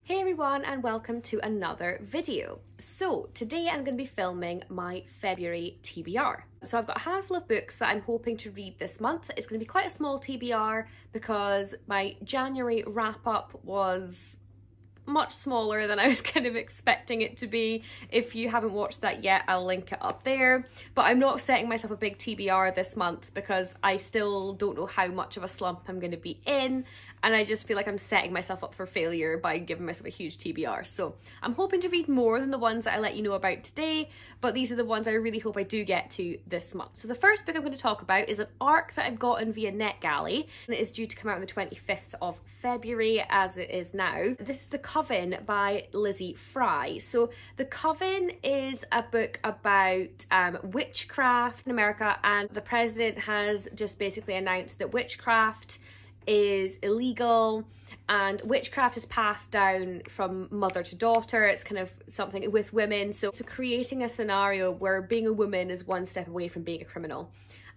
Hey everyone, and welcome to another video. So today I'm going to be filming my February TBR. So I've got a handful of books that I'm hoping to read this month. It's going to be quite a small TBR because my January wrap up was much smaller than I was kind of expecting it to be. If you haven't watched that yet, I'll link it up there. But I'm not setting myself a big TBR this month because I still don't know how much of a slump I'm going to be in, and I just feel like I'm setting myself up for failure by giving myself a huge TBR. So I'm hoping to read more than the ones that I let you know about today, but these are the ones I really hope I do get to this month. So the first book I'm going to talk about is an ARC that I've gotten via NetGalley, and it is due to come out on the 25th of February as it is now. This is The Coven by Lizzie Fry. So The Coven is a book about witchcraft in America, and the president has just basically announced that witchcraft is illegal, and witchcraft is passed down from mother to daughter. It's kind of something with women, so creating a scenario where being a woman is one step away from being a criminal,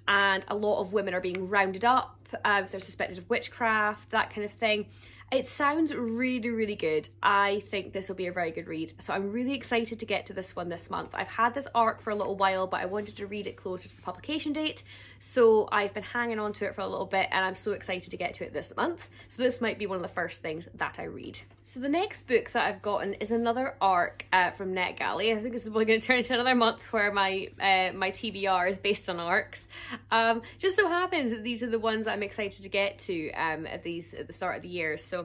and a lot of women are being rounded up if they're suspected of witchcraft, that kind of thing. It sounds really good. I think this will be a very good read, so I'm really excited to get to this one this month. I've had this ARC for a little while, but I wanted to read it closer to the publication date, so I've been hanging on to it for a little bit, and I'm so excited to get to it this month. So this might be one of the first things that I read. So the next book that I've gotten is another ARC from NetGalley. I think this is probably going to turn into another month where my my TBR is based on ARCs. Just so happens that these are the ones that I'm excited to get to at the start of the year. So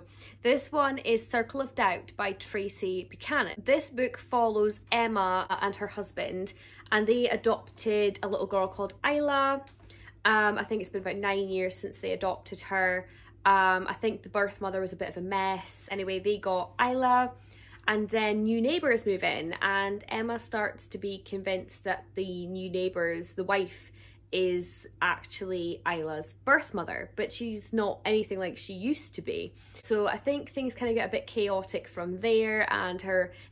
this one is Circle of Doubt by Tracy Buchanan. This book follows Emma and her husband, and they adopted a little girl called Isla. I think it's been about 9 years since they adopted her. I think the birth mother was a bit of a mess. Anyway, they got Isla, and then new neighbours move in, and Emma starts to be convinced that the new neighbours, the wife, is actually Isla's birth mother, but she's not anything like she used to be. So I think things kind of get a bit chaotic from there, and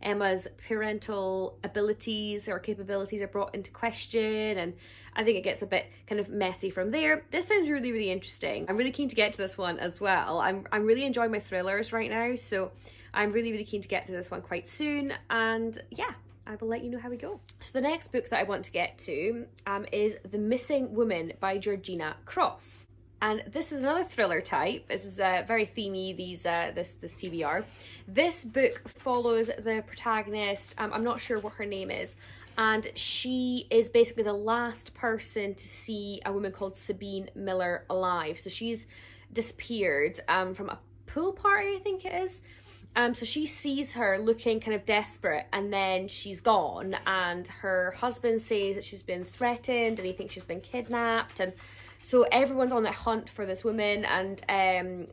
Emma's parental abilities or capabilities are brought into question, and I think it gets a bit kind of messy from there. This sounds really interesting. I'm really keen to get to this one as well. I'm really enjoying my thrillers right now, so I'm really keen to get to this one quite soon, and yeah, I will let you know how we go. So the next book that I want to get to is The Missing Woman by Georgina Cross. And this is another thriller type. This is very themey, this TBR. This book follows the protagonist, I'm not sure what her name is, and she is basically the last person to see a woman called Sabine Miller alive. So she's disappeared from a pool party, I think it is. So she sees her looking kind of desperate, and then she's gone, and her husband says that she's been threatened and he thinks she's been kidnapped, and so everyone's on the hunt for this woman, and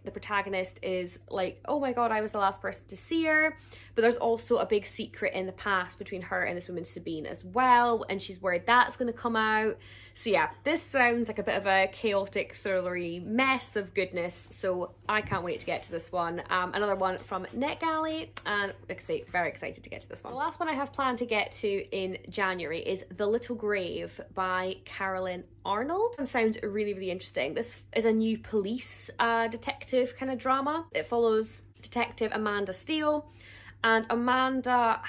the protagonist is like, oh my god, I was the last person to see her. But there's also a big secret in the past between her and this woman Sabine as well, and she's worried that's going to come out. So yeah, this sounds like a bit of a chaotic, thrillery mess of goodness, so I can't wait to get to this one. Another one from NetGalley, and like I say, very excited to get to this one. The last one I have planned to get to in January is The Little Grave by Carolyn Arnold. It sounds really interesting. This is a new police detective kind of drama. It follows Detective Amanda Steele, and Amanda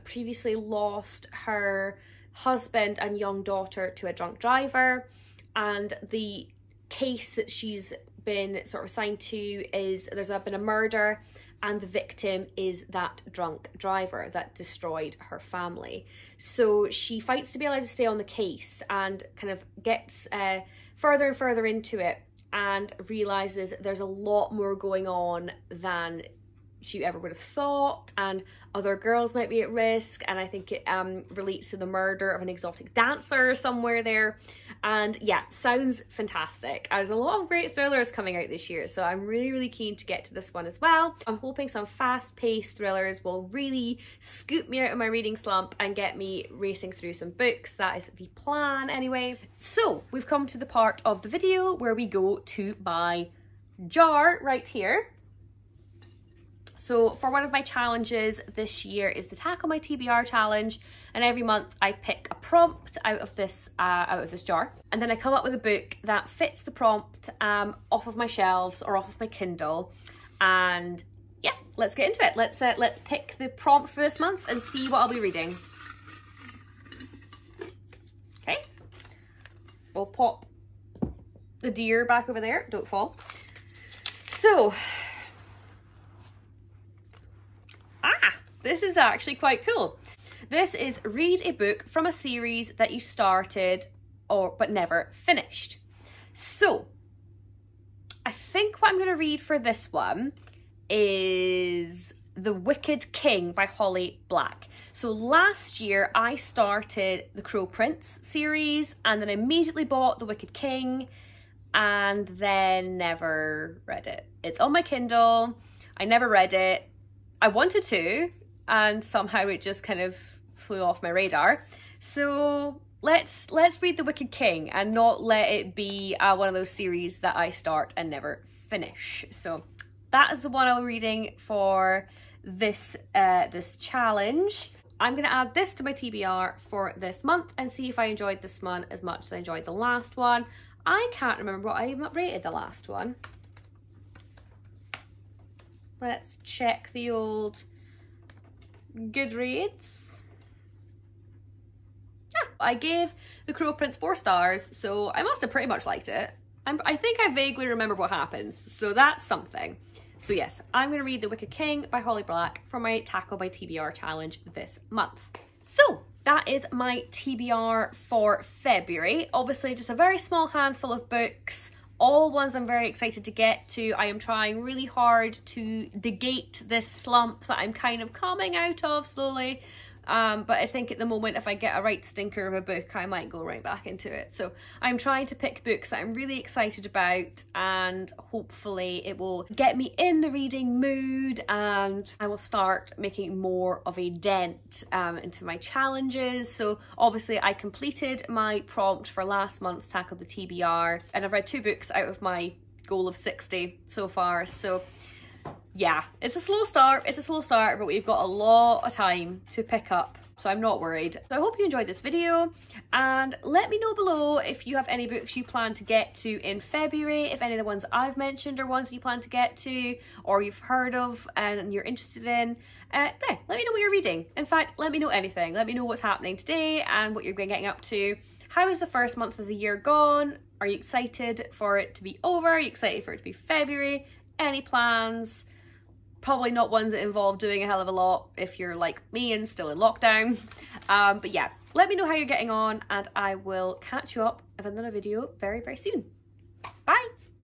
previously lost her husband and young daughter to a drunk driver, and the case that she's been sort of assigned to is there's been a murder, and the victim is that drunk driver that destroyed her family. So she fights to be allowed to stay on the case, and kind of gets further and further into it, and realizes there's a lot more going on than she ever would have thought, and other girls might be at risk, and I think it relates to the murder of an exotic dancer somewhere there. And yeah, sounds fantastic. There's a lot of great thrillers coming out this year, so I'm really keen to get to this one as well. I'm hoping some fast-paced thrillers will really scoop me out of my reading slump and get me racing through some books. That is the plan anyway. So we've come to the part of the video where we go to my jar right here. So for one of my challenges this year is the Tackle My TBR challenge, and every month I pick a prompt out of this jar, and then I come up with a book that fits the prompt off of my shelves or off of my Kindle, and yeah, let's get into it. Let's pick the prompt for this month and see what I'll be reading. Okay, we'll pop the deer back over there, don't fall. So, this is actually quite cool. This is read a book from a series that you started but never finished. So, I think what I'm going to read for this one is The Wicked King by Holly Black. So last year I started the Crow Prince series and then immediately bought The Wicked King and then never read it. It's on my Kindle. I never read it. I wanted to, and somehow it just kind of flew off my radar. So let's read The Wicked King and not let it be one of those series that I start and never finish. So that is the one I'm reading for this this challenge. I'm going to add this to my TBR for this month and see if I enjoyed this one as much as I enjoyed the last one. I can't remember what I rated the last one. Let's check the old Goodreads. I gave The Crow Prince 4 stars, so I must have pretty much liked it. I think I vaguely remember what happens, so that's something. So yes, I'm going to read The Wicked King by Holly Black for my Tackle My TBR challenge this month. So that is my TBR for February. Obviously just a very small handful of books, all ones I'm very excited to get to. I am trying really hard to negate this slump that I'm kind of coming out of slowly. But I think at the moment, if I get a right stinker of a book, I might go right back into it. So I'm trying to pick books that I'm really excited about, and hopefully it will get me in the reading mood and I will start making more of a dent into my challenges. So obviously I completed my prompt for last month's Tackle the TBR, and I've read 2 books out of my goal of 60 so far. So yeah, it's a slow start, but we've got a lot of time to pick up, so I'm not worried. So I hope you enjoyed this video, and let me know below if you have any books you plan to get to in February, if any of the ones I've mentioned are ones you plan to get to, or you've heard of and you're interested in. Let me know what you're reading. In fact, let me know anything. Let me know what's happening today and what you're getting up to. How is the first month of the year gone? Are you excited for it to be over? Are you excited for it to be February? Any plans? Probably not ones that involve doing a hell of a lot if you're like me and still in lockdown. But yeah, let me know how you're getting on, and I will catch you up with another video very, very soon. Bye!